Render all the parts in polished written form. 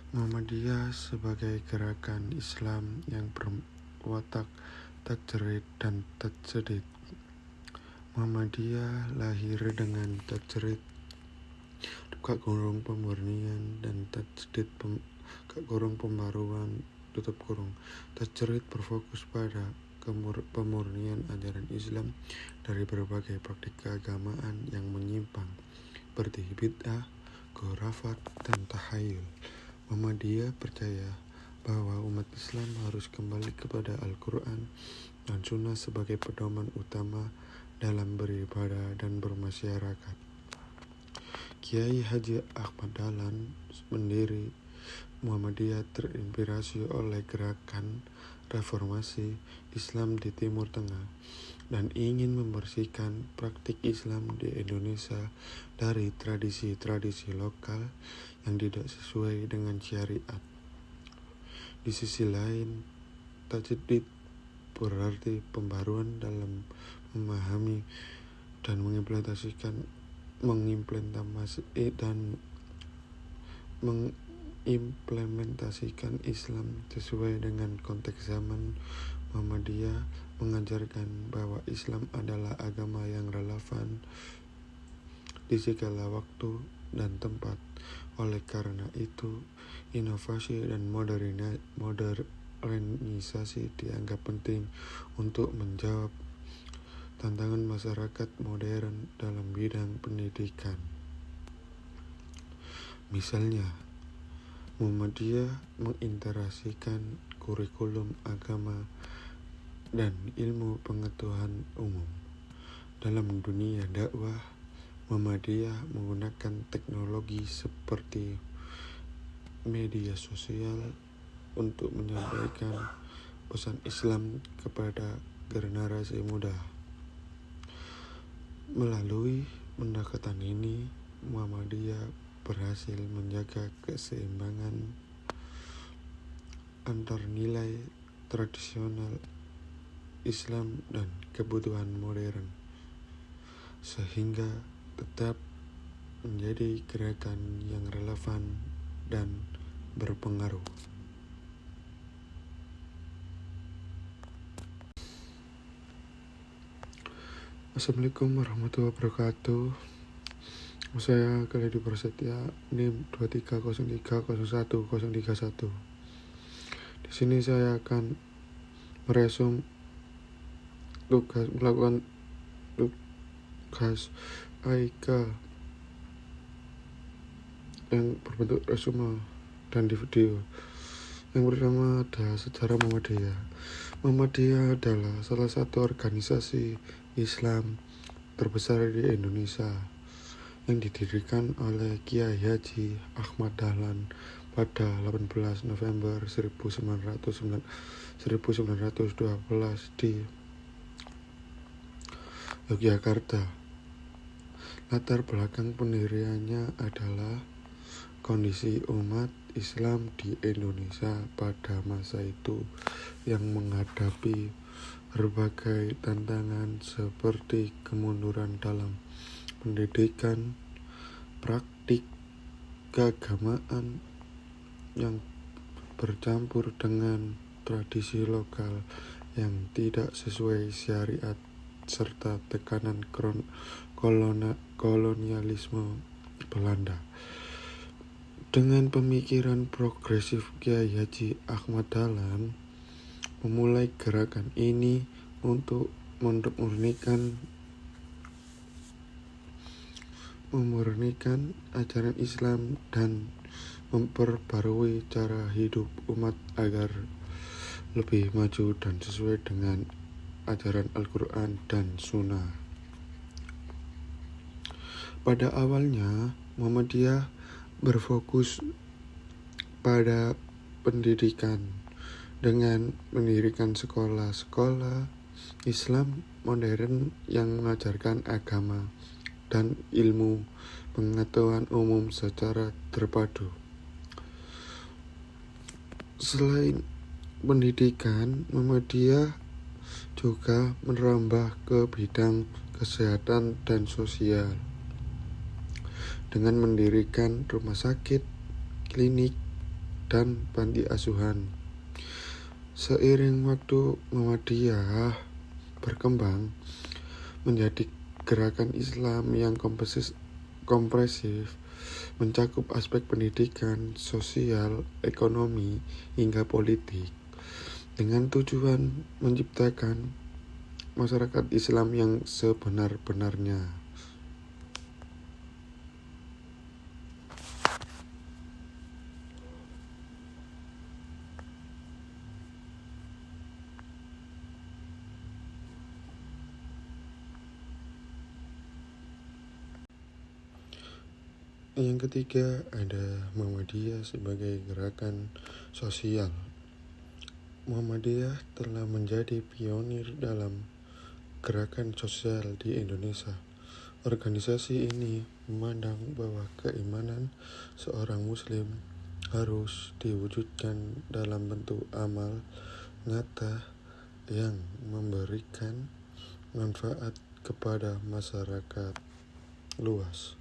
Muhammadiyah sebagai gerakan Islam yang berwatak tajrid dan tajdid. Muhammadiyah lahir dengan tajrid pemurnian dan tajdid pembaruan Tajrid berfokus pada pemurnian ajaran Islam dari berbagai praktik keagamaan yang menyimpang seperti bid'ah, khurafat, dan tahayul. Muhammadiyah percaya bahwa umat Islam harus kembali kepada Al-Quran dan Sunnah sebagai pedoman utama dalam beribadah dan bermasyarakat. Kiai Haji Ahmad Dahlan, pendiri Muhammadiyah, terinspirasi oleh gerakan reformasi Islam di Timur Tengah dan ingin membersihkan praktik Islam di Indonesia dari tradisi-tradisi lokal yang tidak sesuai dengan syariat. Di sisi lain, tajdid berarti pembaruan dalam memahami dan mengimplementasikan Islam sesuai dengan konteks zaman. Muhammadiyah mengajarkan bahwa Islam adalah agama yang relevan di segala waktu dan tempat. Oleh karena itu, inovasi dan modernisasi dianggap penting untuk menjawab tantangan masyarakat modern dalam bidang pendidikan. Misalnya, Muhammadiyah mengintegrasikan kurikulum agama dan ilmu pengetahuan umum. Dalam dunia dakwah, Muhammadiyah menggunakan teknologi seperti media sosial untuk menyampaikan pesan Islam kepada generasi muda. Melalui pendekatan ini, Muhammadiyah berhasil menjaga keseimbangan antar nilai tradisional Islam dan kebutuhan modern, sehingga tetap menjadi gerakan yang relevan dan berpengaruh. Assalamualaikum warahmatullahi wabarakatuh. Saya Khaledi Prasetya, NIM 230301031. Di sini saya akan melakukan tugas AIK yang berbentuk resume dan di video. Yang pertama adalah sejarah Muhammadiyah. Muhammadiyah adalah salah satu organisasi Islam terbesar di Indonesia yang didirikan oleh Kiai Haji Ahmad Dahlan pada 18 November 1912 di Yogyakarta. Latar belakang pendiriannya adalah kondisi umat Islam di Indonesia pada masa itu yang menghadapi berbagai tantangan seperti kemunduran dalam pendidikan, praktik keagamaan yang bercampur dengan tradisi lokal yang tidak sesuai syariat, serta tekanan kolonialisme Belanda. Dengan pemikiran progresif, Kiai Haji Ahmad Dahlan memulai gerakan ini untuk memurnikan ajaran Islam dan memperbarui cara hidup umat agar lebih maju dan sesuai dengan ajaran Al-Quran dan Sunnah. Pada awalnya, Muhammadiyah berfokus pada pendidikan dengan mendirikan sekolah-sekolah Islam modern yang mengajarkan agama dan ilmu pengetahuan umum secara terpadu. Selain pendidikan, Muhammadiyah juga merambah ke bidang kesehatan dan sosial dengan mendirikan rumah sakit, klinik, dan panti asuhan. Seiring waktu, Muhammadiyah berkembang menjadi gerakan Islam yang kompresif, mencakup aspek pendidikan, sosial, ekonomi, hingga politik, dengan tujuan menciptakan masyarakat Islam yang sebenar-benarnya. Yang ketiga, ada Muhammadiyah sebagai gerakan sosial. Muhammadiyah telah menjadi pionir dalam gerakan sosial di Indonesia. Organisasi ini memandang bahwa keimanan seorang muslim harus diwujudkan dalam bentuk amal nyata yang memberikan manfaat kepada masyarakat luas.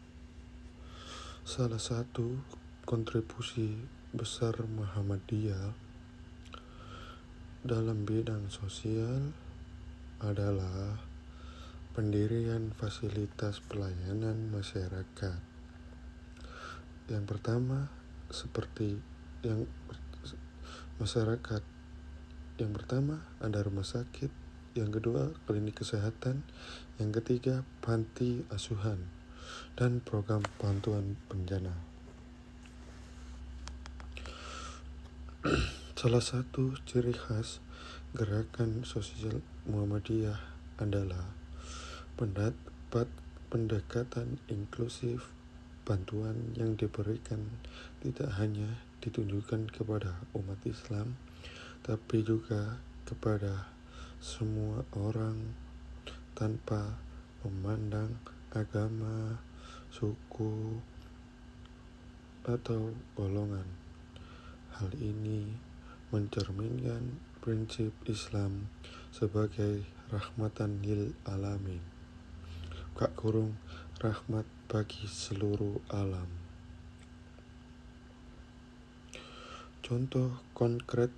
Salah satu kontribusi besar Muhammadiyah dalam bidang sosial adalah pendirian fasilitas pelayanan masyarakat. Yang pertama, masyarakat. Yang pertama ada rumah sakit, yang kedua klinik kesehatan, yang ketiga panti asuhan, dan program bantuan bencana. Salah satu ciri khas gerakan sosial Muhammadiyah adalah pendekatan inklusif. Bantuan yang diberikan tidak hanya ditunjukkan kepada umat Islam, tapi juga kepada semua orang tanpa memandang agama, suku, atau golongan. Hal ini mencerminkan prinsip Islam sebagai rahmatan lil alamin, rahmat bagi seluruh alam. Contoh konkret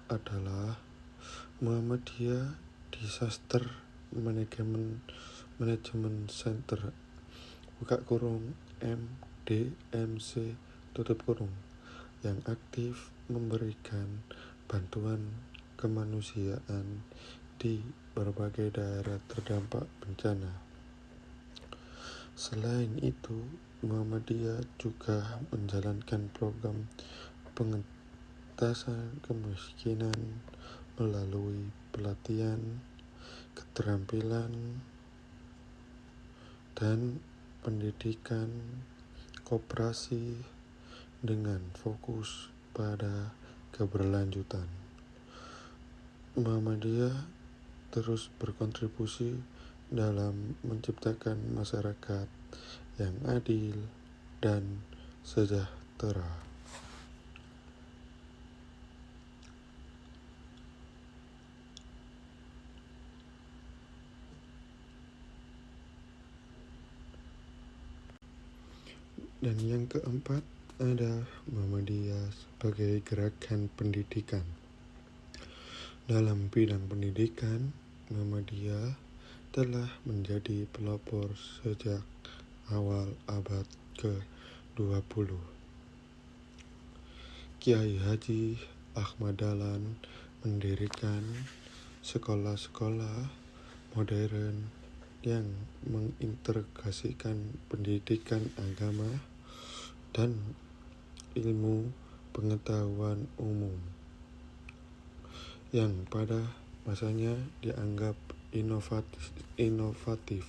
adalah Muhammadiyah Disaster Management Center (MDMC) yang aktif memberikan bantuan kemanusiaan di berbagai daerah terdampak bencana. Selain itu, Muhammadiyah juga menjalankan program pengentasan kemiskinan melalui pelatihan, keterampilan, dan pendidikan koperasi dengan fokus pada keberlanjutan. Muhammadiyah terus berkontribusi dalam menciptakan masyarakat yang adil dan sejahtera. Dan yang keempat, ada Muhammadiyah sebagai gerakan pendidikan. Dalam bidang pendidikan, Muhammadiyah telah menjadi pelopor sejak awal abad ke-20. Kiai Haji Ahmad Dahlan mendirikan sekolah-sekolah modern yang mengintegrasikan pendidikan agama dan ilmu pengetahuan umum yang pada masanya dianggap inovatif.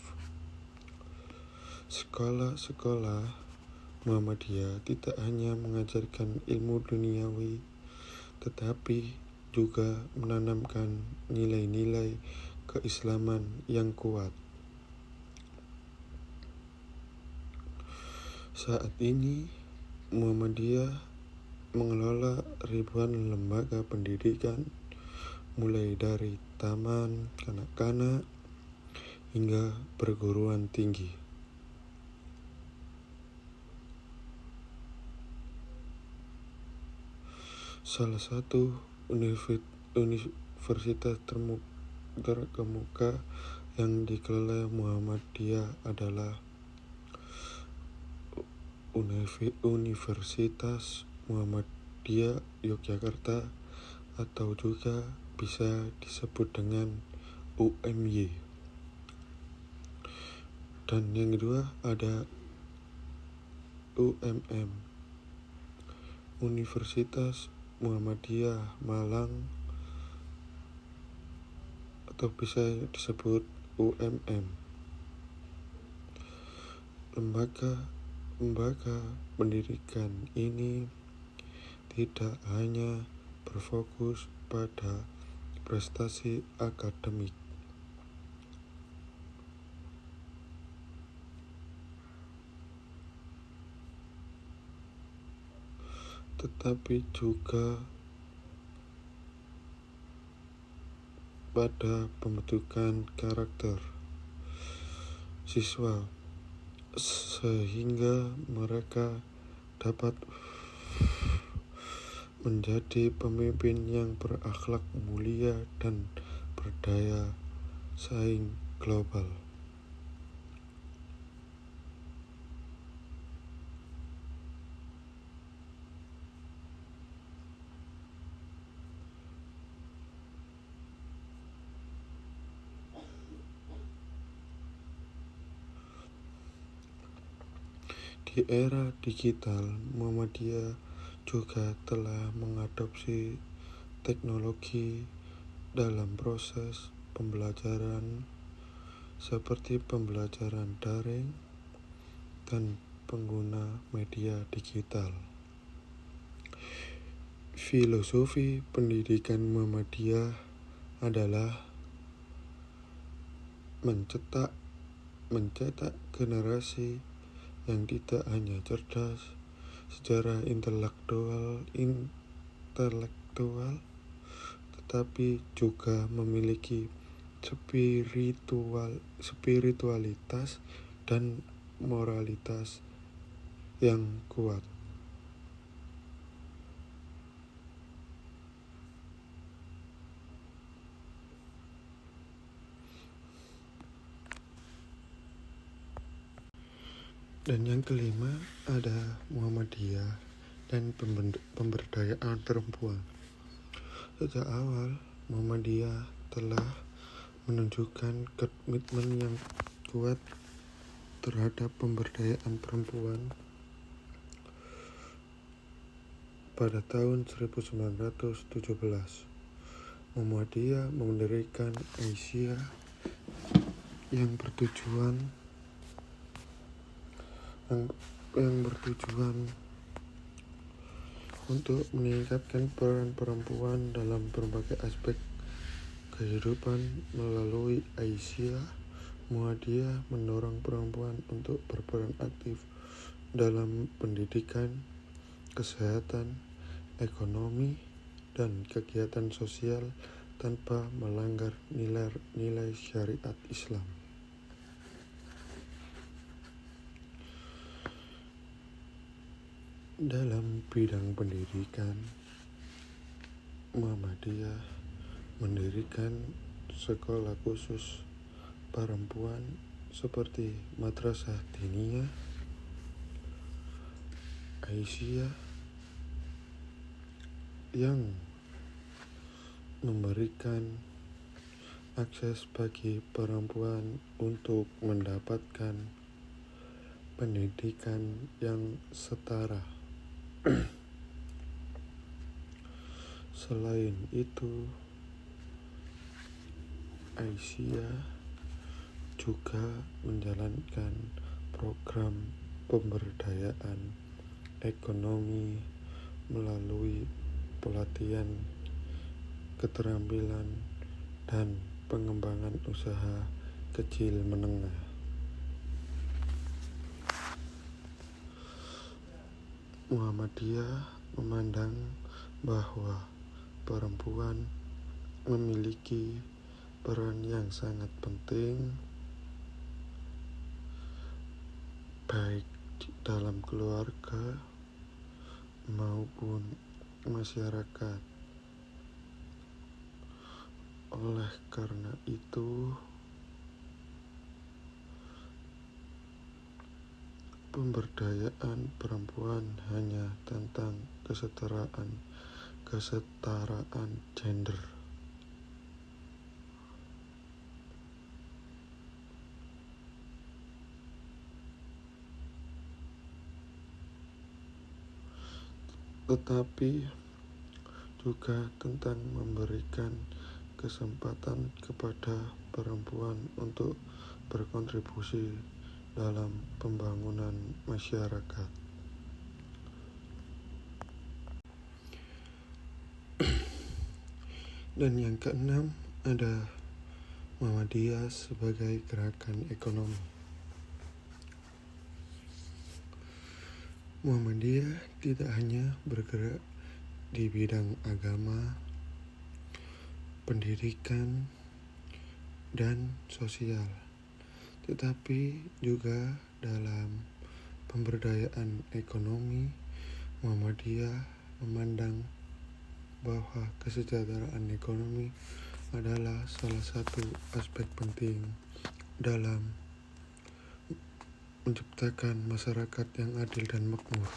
Sekolah-sekolah Muhammadiyah tidak hanya mengajarkan ilmu duniawi, tetapi juga menanamkan nilai-nilai keislaman yang kuat. Saat ini, Muhammadiyah mengelola ribuan lembaga pendidikan, mulai dari taman kanak-kanak hingga perguruan tinggi. Salah satu universitas terkemuka yang dikelola Muhammadiyah adalah Universitas Muhammadiyah Yogyakarta, atau juga bisa disebut dengan UMY. Dan yang kedua ada UMM, Universitas Muhammadiyah Malang, atau bisa disebut UMM. Lembaga pendidikan ini tidak hanya berfokus pada prestasi akademik, tetapi juga pada pembentukan karakter siswa, sehingga mereka dapat menjadi pemimpin yang berakhlak mulia dan berdaya saing global. Di era digital, Muhammadiyah juga telah mengadopsi teknologi dalam proses pembelajaran seperti pembelajaran daring dan pengguna media digital. Filosofi pendidikan Muhammadiyah adalah mencetak generasi yang tidak hanya cerdas secara intelektual, tetapi juga memiliki spiritualitas dan moralitas yang kuat. Dan yang kelima ada Muhammadiyah dan pemberdayaan perempuan. Sejak awal, Muhammadiyah telah menunjukkan komitmen yang kuat terhadap pemberdayaan perempuan. Pada tahun 1917, Muhammadiyah mendirikan Aisyah yang bertujuan untuk meningkatkan peran perempuan dalam berbagai aspek kehidupan. Melalui Aisyah, Muhammadiyah mendorong perempuan untuk berperan aktif dalam pendidikan, kesehatan, ekonomi, dan kegiatan sosial tanpa melanggar nilai syariat Islam. Dalam bidang pendidikan, Muhammadiyah mendirikan sekolah khusus perempuan seperti Madrasah Diniyah Aisyah yang memberikan akses bagi perempuan untuk mendapatkan pendidikan yang setara. Selain itu, Aisyah juga menjalankan program pemberdayaan ekonomi melalui pelatihan keterampilan dan pengembangan usaha kecil menengah. Muhammadiyah memandang bahwa perempuan memiliki peran yang sangat penting baik dalam keluarga maupun masyarakat. Oleh karena itu, pemberdayaan perempuan hanya tentang kesetaraan gender. Tetapi juga tentang memberikan kesempatan kepada perempuan untuk berkontribusi dalam pembangunan masyarakat. Dan yang keenam ada Muhammadiyah sebagai gerakan ekonomi. Muhammadiyah tidak hanya bergerak di bidang agama, pendidikan, dan sosial, tetapi juga dalam pemberdayaan ekonomi. Muhammadiyah memandang bahwa kesejahteraan ekonomi adalah salah satu aspek penting dalam menciptakan masyarakat yang adil dan makmur.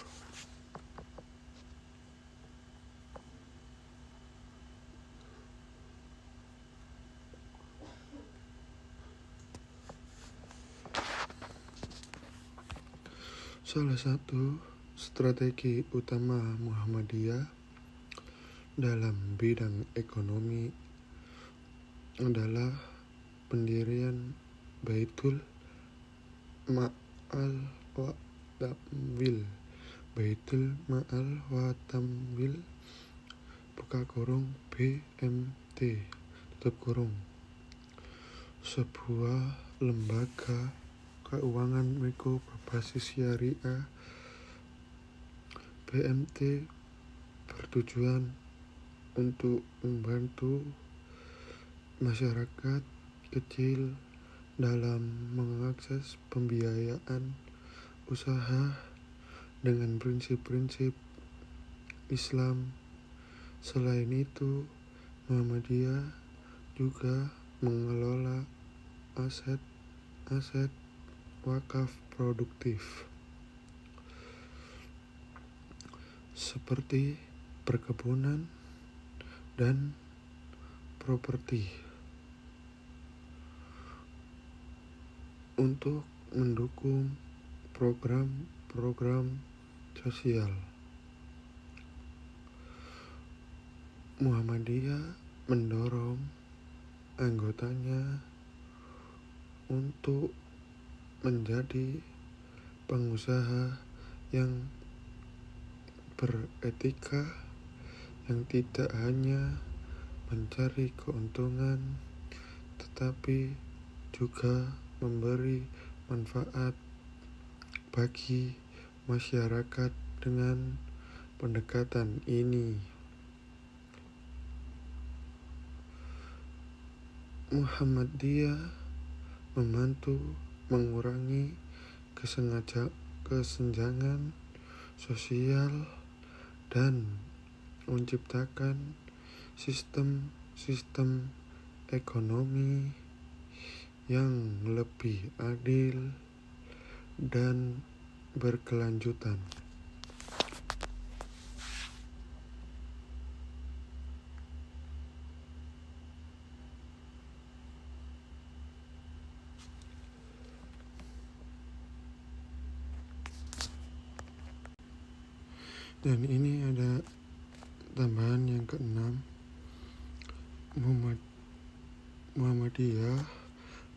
Salah satu strategi utama Muhammadiyah dalam bidang ekonomi adalah pendirian Baitul Ma'al wa Tamwil. Baitul Ma'al wa Tamwil (BMT) sebuah lembaga keuangan mikro berbasis syariah. BMT bertujuan untuk membantu masyarakat kecil dalam mengakses pembiayaan usaha dengan prinsip-prinsip Islam. Selain itu, Muhammadiyah juga mengelola aset wakaf produktif seperti perkebunan dan properti untuk mendukung program-program sosial. Muhammadiyah mendorong anggotanya untuk menjadi pengusaha yang beretika, yang tidak hanya mencari keuntungan tetapi juga memberi manfaat bagi masyarakat. Dengan pendekatan ini, Muhammadiyah membantu mengurangi kesenjangan sosial dan menciptakan sistem ekonomi yang lebih adil dan berkelanjutan. Dan ini ada tambahan yang keenam. Muhammadiyah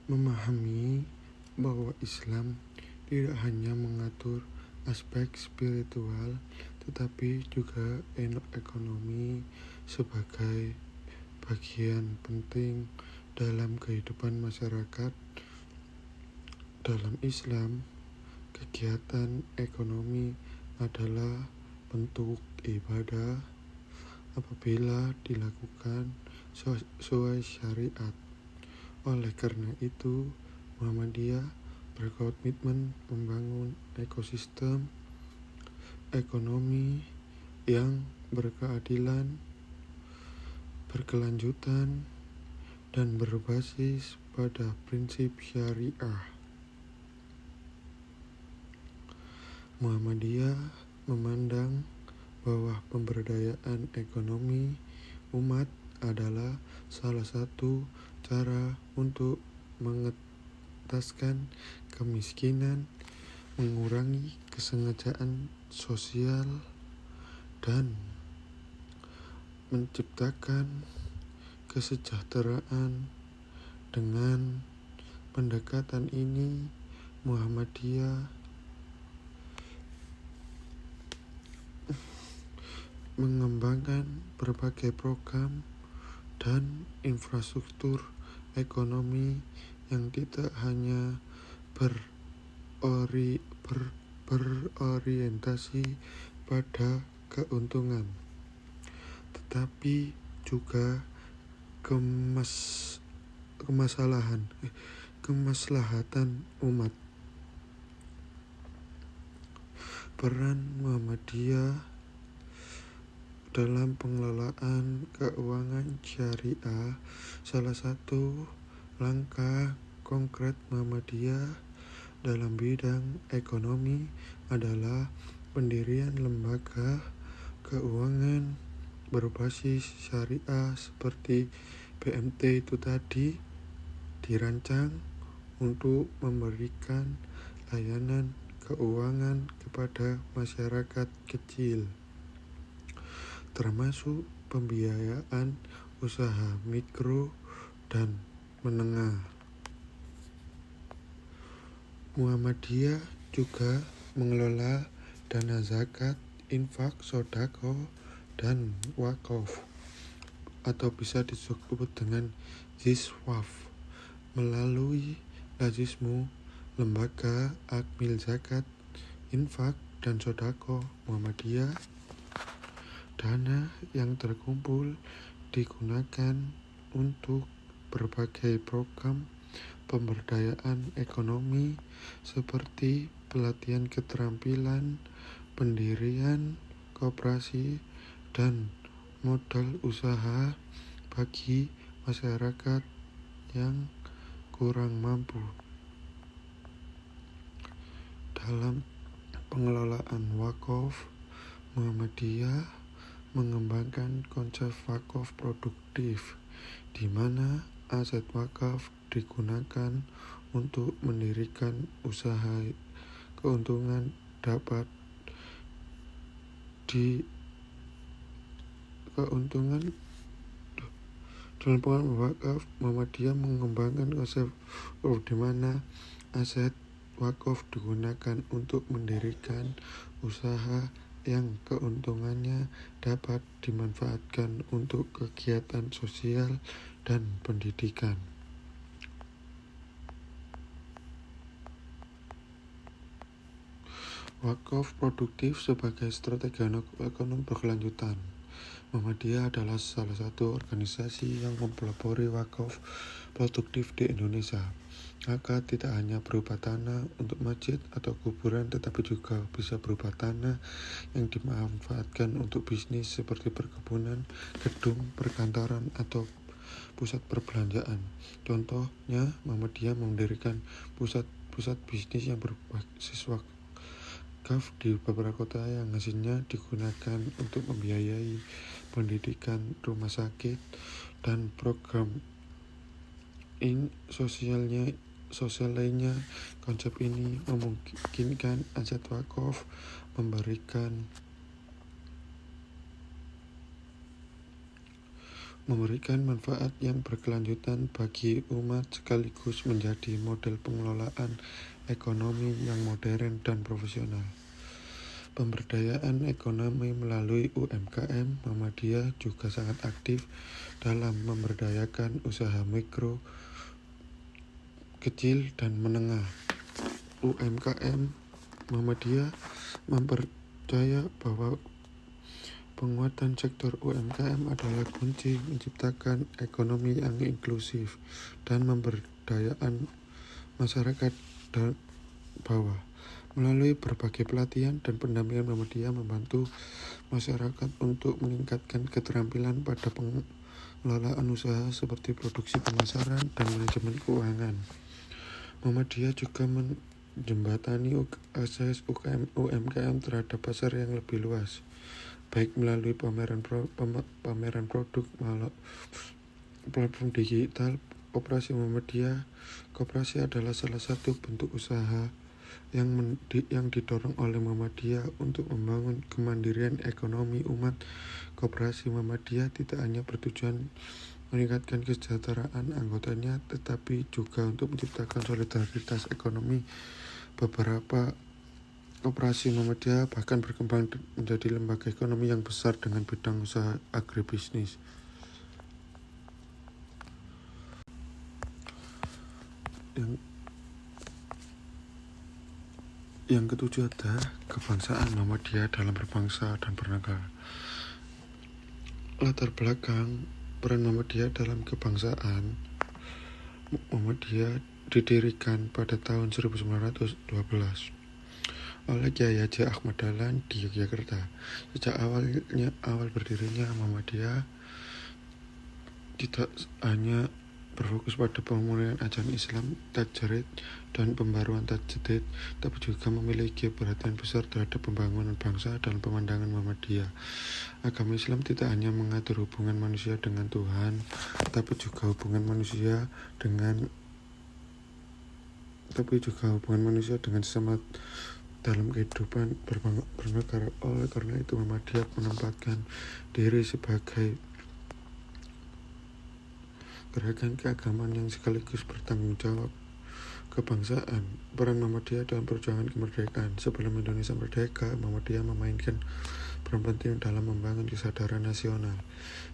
memahami bahwa Islam tidak hanya mengatur aspek spiritual tetapi juga ekonomi sebagai bagian penting dalam kehidupan masyarakat. Dalam Islam, kegiatan ekonomi adalah bentuk ibadah apabila dilakukan sesuai syariat. Oleh karena itu, Muhammadiyah berkomitmen membangun ekosistem ekonomi yang berkeadilan, berkelanjutan, dan berbasis pada prinsip syariah. Muhammadiyah memandang bahwa pemberdayaan ekonomi umat adalah salah satu cara untuk mengentaskan kemiskinan, mengurangi kesengajaan sosial, dan menciptakan kesejahteraan. Dengan pendekatan ini, Muhammadiyah mengembangkan berbagai program dan infrastruktur ekonomi yang tidak hanya berorientasi pada keuntungan, tetapi juga kemaslahatan umat. Peran Muhammadiyah dalam pengelolaan keuangan syariah. Salah satu langkah konkret Muhammadiyah dalam bidang ekonomi adalah pendirian lembaga keuangan berbasis syariah seperti BMT itu tadi, dirancang untuk memberikan layanan keuangan kepada masyarakat kecil, termasuk pembiayaan usaha mikro dan menengah. Muhammadiyah juga mengelola dana zakat, infak, sodako, dan wakaf, atau bisa disebut dengan ziswaf, melalui lazismu lembaga akmil zakat, infak, dan sodako Muhammadiyah. Dana yang terkumpul digunakan untuk berbagai program pemberdayaan ekonomi seperti pelatihan keterampilan, pendirian koperasi, dan modal usaha bagi masyarakat yang kurang mampu. Dalam pengelolaan wakaf, Muhammadiyah mengembangkan konsep wakaf produktif, di mana aset wakaf digunakan untuk mendirikan usaha. Keuntungan dalam pengelolaan wakaf, Muhammadiyah mengembangkan konsep di mana aset wakaf digunakan untuk mendirikan usaha yang keuntungannya dapat dimanfaatkan untuk kegiatan sosial dan pendidikan. Wakaf produktif sebagai strategi ekonomi berkelanjutan. Muhammadiyah adalah salah satu organisasi yang mempelopori wakaf produktif di Indonesia. Maka tidak hanya berupa tanah untuk masjid atau kuburan, tetapi juga bisa berupa tanah yang dimanfaatkan untuk bisnis seperti perkebunan, gedung, perkantoran, atau pusat perbelanjaan. Contohnya, Muhammadiyah mendirikan pusat bisnis yang berbasis wakaf di beberapa kota yang hasilnya digunakan untuk membiayai pendidikan, rumah sakit, dan program sosial lainnya. Konsep ini memungkinkan aset wakaf memberikan manfaat yang berkelanjutan bagi umat, sekaligus menjadi model pengelolaan ekonomi yang modern dan profesional. Pemberdayaan ekonomi melalui UMKM. Muhammadiyah juga sangat aktif dalam memberdayakan usaha mikro, kecil, dan menengah. UMKM. Muhammadiyah mempercaya bahwa penguatan sektor UMKM adalah kunci menciptakan ekonomi yang inklusif dan pemberdayaan masyarakat bawah. Melalui berbagai pelatihan dan pendampingan, Muhammadiyah membantu masyarakat untuk meningkatkan keterampilan pada pengelolaan usaha seperti produksi, pemasaran, dan manajemen keuangan. Muhammadiyah juga menjembatani akses UMKM terhadap pasar yang lebih luas, baik melalui pameran produk maupun platform digital. Koperasi Muhammadiyah Koperasi adalah salah satu bentuk usaha yang didorong oleh Muhammadiyah untuk membangun kemandirian ekonomi umat. Koperasi Muhammadiyah tidak hanya bertujuan meningkatkan kesejahteraan anggotanya, tetapi juga untuk menciptakan solidaritas ekonomi. Beberapa koperasi Muhammadiyah bahkan berkembang menjadi lembaga ekonomi yang besar dengan bidang usaha agribisnis. Yang ketujuh adalah kebangsaan Muhammadiyah dalam berbangsa dan bernegara. Latar belakang peran Muhammadiyah dalam kebangsaan. Muhammadiyah didirikan pada tahun 1912 oleh Kyai Haji Ahmad Dahlan di Yogyakarta. Sejak awal berdirinya Muhammadiyah tidak hanya berfokus pada pemulihan ajaran Islam, tajrid, dan pembaruan tajdid, tapi juga memiliki perhatian besar terhadap pembangunan bangsa dalam pemandangan Muhammadiyah. Agama Islam tidak hanya mengatur hubungan manusia dengan Tuhan, tapi juga hubungan manusia dengan sesama dalam kehidupan bernegara. Oleh karena itu, Muhammadiyah menempatkan diri sebagai gerakan keagamaan yang sekaligus bertanggung jawab kebangsaan. Peran Muhammadiyah dalam perjuangan kemerdekaan. Sebelum Indonesia merdeka, Muhammadiyah memainkan peran penting dalam membangun kesadaran nasional.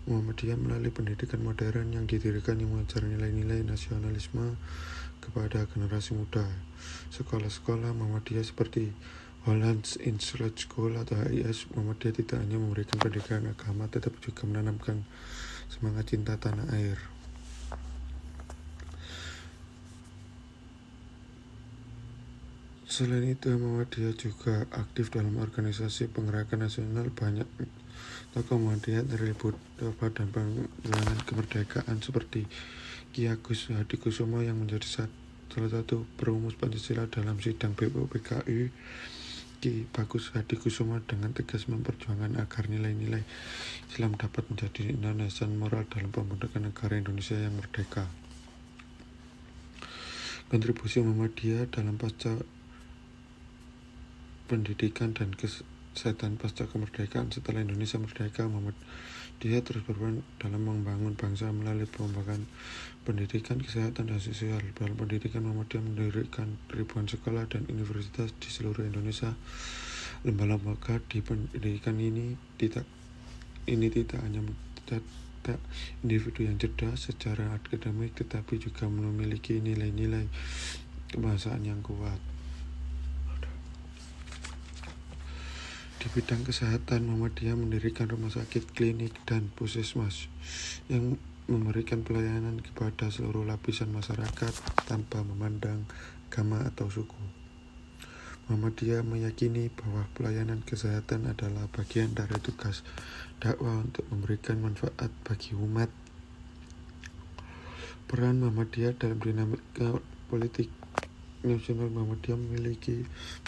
Muhammadiyah melalui pendidikan modern yang didirikan yang mengajar nilai-nilai nasionalisme kepada generasi muda. Sekolah-sekolah Muhammadiyah seperti Hollands Institute School atau HIS Muhammadiyah tidak hanya memberikan pendidikan agama, tetapi juga menanamkan semangat cinta tanah air. Selain itu, Muhammadiyah juga aktif dalam organisasi penggerakan nasional. Banyak tokoh Muhammadiyah terlibat dan perjuangan kemerdekaan seperti Ki Agus Hadikusumo yang menjadi salah satu perumus Pancasila dalam sidang BPUPKI. Ki Bagus Hadikusumo dengan tegas memperjuangkan agar nilai-nilai Islam dapat menjadi landasan moral dalam pembentukan negara Indonesia yang merdeka. Kontribusi Muhammadiyah dalam pasca pendidikan dan kesehatan pasca kemerdekaan. Setelah Indonesia merdeka, Muhammadiyah terus berperan dalam membangun bangsa melalui pengembangan pendidikan, kesehatan, dan sosial. Dalam pendidikan, Muhammadiyah mendirikan ribuan sekolah dan universitas di seluruh Indonesia. Lembaga di pendidikan ini tidak hanya mencetak individu yang cerdas secara akademik, tetapi juga memiliki nilai-nilai kebangsaan yang kuat. Di bidang kesehatan, Muhammadiyah mendirikan rumah sakit, klinik, dan puskesmas yang memberikan pelayanan kepada seluruh lapisan masyarakat tanpa memandang agama atau suku. Muhammadiyah meyakini bahwa pelayanan kesehatan adalah bagian dari tugas dakwah untuk memberikan manfaat bagi umat. Peran Muhammadiyah dalam dinamika politik nasional. Muhammadiyah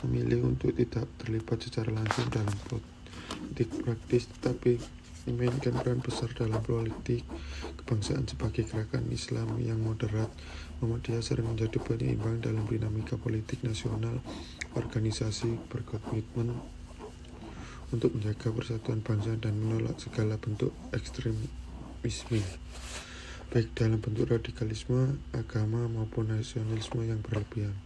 memilih untuk tidak terlibat secara langsung dalam politik praktis, tetapi memainkan peran besar dalam politik kebangsaan sebagai gerakan Islam yang moderat. Muhammadiyah sering menjadi penyeimbang dalam dinamika politik nasional. Organisasi berkomitmen untuk menjaga persatuan bangsa dan menolak segala bentuk ekstremisme, baik dalam bentuk radikalisme agama maupun nasionalisme yang berlebihan.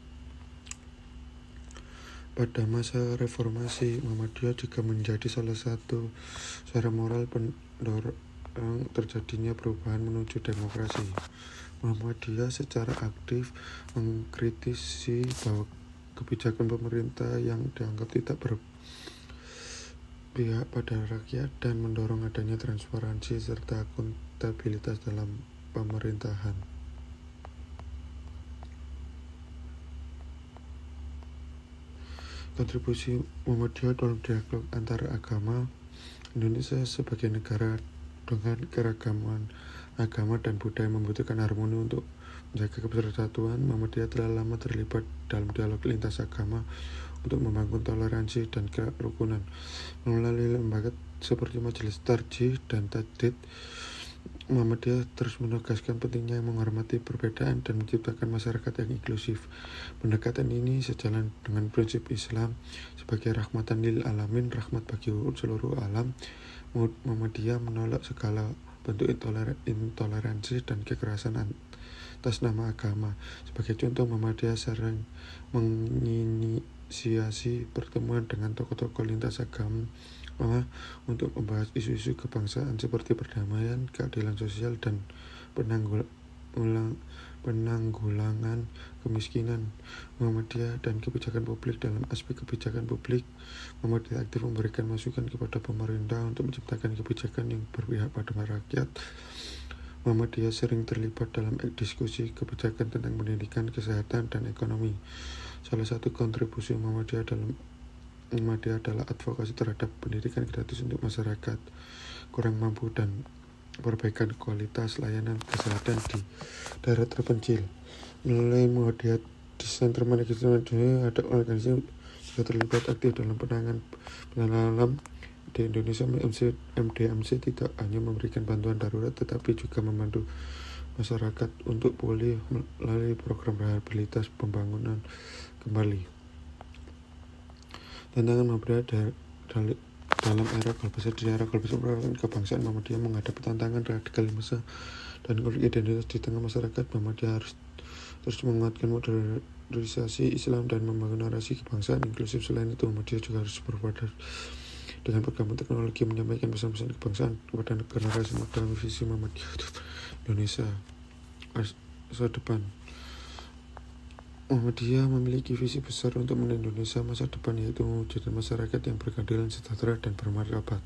Pada masa reformasi, Muhammadiyah juga menjadi salah satu suara moral pendorong terjadinya perubahan menuju demokrasi. Muhammadiyah secara aktif mengkritisi bahwa kebijakan pemerintah yang dianggap tidak berpihak pada rakyat dan mendorong adanya transparansi serta akuntabilitas dalam pemerintahan. Kontribusi Muhammadiyah dalam dialog antara agama. Indonesia sebagai negara dengan keragaman agama dan budaya membutuhkan harmoni untuk menjaga persatuan. Muhammadiyah telah lama terlibat dalam dialog lintas agama untuk membangun toleransi dan kerukunan. Melalui lembaga seperti Majelis Tarjih dan Tajdid, Muhammadiyah terus menegaskan pentingnya menghormati perbedaan dan menciptakan masyarakat yang inklusif. Pendekatan ini sejalan dengan prinsip Islam sebagai rahmatan lil alamin, rahmat bagi seluruh alam. Muhammadiyah menolak segala bentuk intoleransi dan kekerasan atas nama agama. Sebagai contoh, Muhammadiyah sering menginisiasi pertemuan dengan tokoh-tokoh lintas agama untuk membahas isu-isu kebangsaan seperti perdamaian, keadilan sosial, dan penanggulangan kemiskinan. Muhammadiyah dan kebijakan publik. Dalam aspek kebijakan publik, Muhammadiyah aktif memberikan masukan kepada pemerintah untuk menciptakan kebijakan yang berpihak pada rakyat. Muhammadiyah sering terlibat dalam diskusi kebijakan tentang pendidikan, kesehatan, dan ekonomi. Salah satu kontribusi Muhammadiyah adalah advokasi terhadap pendidikan gratis untuk masyarakat kurang mampu dan perbaikan kualitas layanan kesehatan di daerah terpencil. Melalui Muhammadiyah Center Management, ada organisasi yang terlibat aktif dalam penanganan di Indonesia. MDMC tidak hanya memberikan bantuan darurat tetapi juga membantu masyarakat untuk pulih melalui program rehabilitas pembangunan kembali. Tantangan Muhammadiyah dalam era globalisasi. Di era globalisasi kebangsaan, Muhammadiyah menghadapi tantangan radikalisme dan konflik identitas di tengah masyarakat. Muhammadiyah harus terus menguatkan modernisasi Islam dan membangun narasi kebangsaan inklusif. Selain itu, Muhammadiyah juga harus berpadu dengan perkembangan teknologi, menyampaikan pesan-pesan kebangsaan kepada generasi muda. Visi Muhammadiyah Indonesia masa depan. Muhammadiyah memiliki visi besar untuk Indonesia masa depan, yaitu mewujudkan masyarakat yang berkeadilan, sejahtera, dan bermartabat.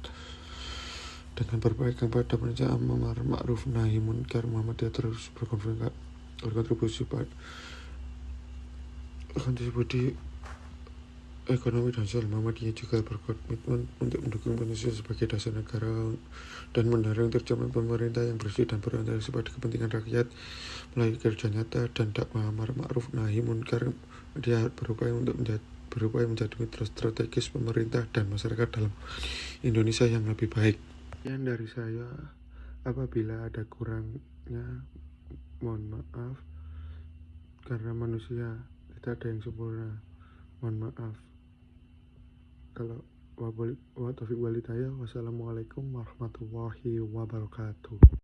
Dengan berpegang pada prinsip amar ma'ruf nahi munkar, Muhammadiyah terus berkontribusi pada kontribusi ekonomi dan sosial. Muhammadiyah juga berkomitmen untuk mendukung Indonesia sebagai dasar negara dan mendorong terjemahan pemerintah yang bersih dan berorientasi pada kepentingan rakyat. Melalui kerja nyata dan dakwah amar ma'ruf nahi munkar, dia berupaya menjadi mitra strategis pemerintah dan masyarakat dalam Indonesia yang lebih baik. Sekian dari saya. Apabila ada kurangnya, mohon maaf, karena manusia tidak ada yang sempurna. Mohon maaf. Kalau wa taufiq walhidayah. Wassalamualaikum warahmatullahi wabarakatuh.